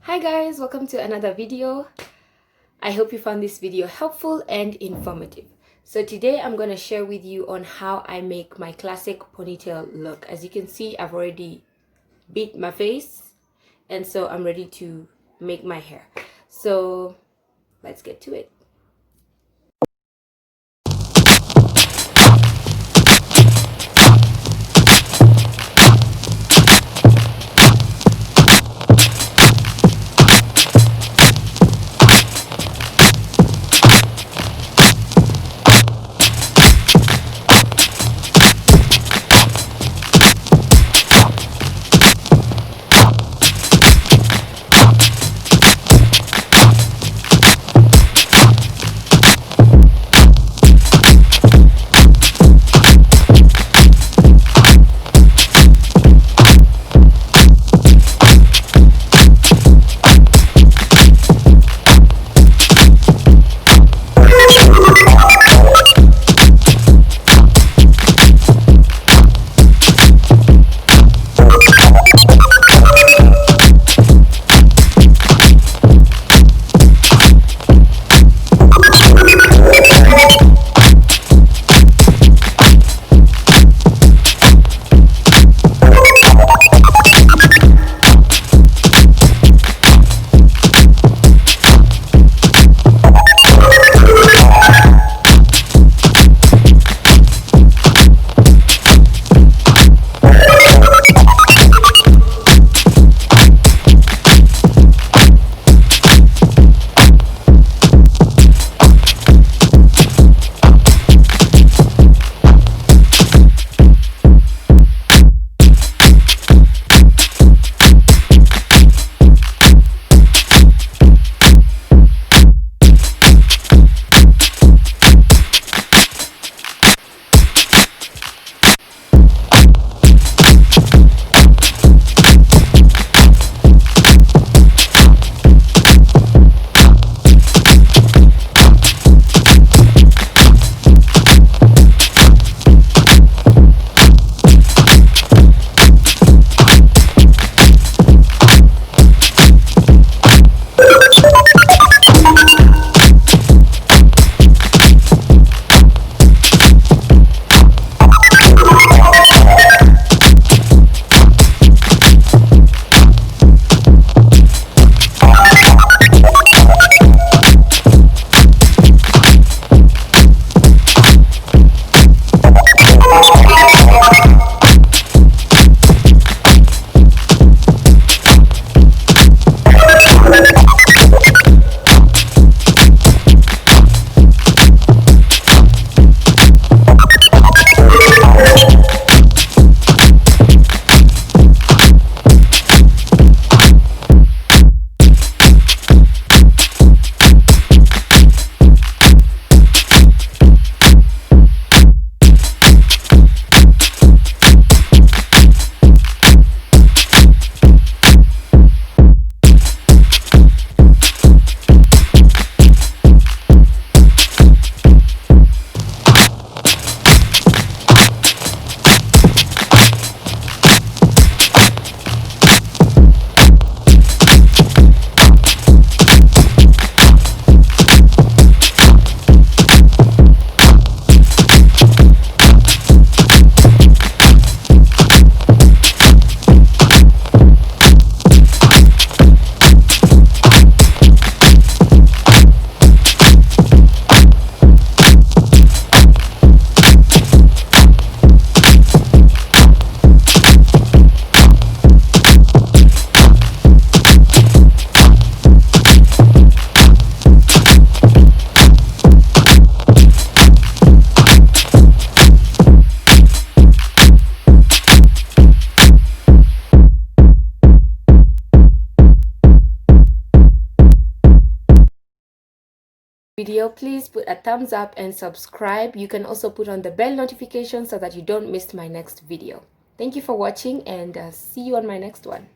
Hi guys, welcome to another video. I hope you found this video helpful and informative. So today I'm going to share with you on how I make my classic ponytail look. As you can see, I've already beat my face and so I'm ready to make my hair. So let's get to it. Video, please put a thumbs up and subscribe. You can also put on the bell notification so that you don't miss my next video. Thank you for watching and see you on my next one.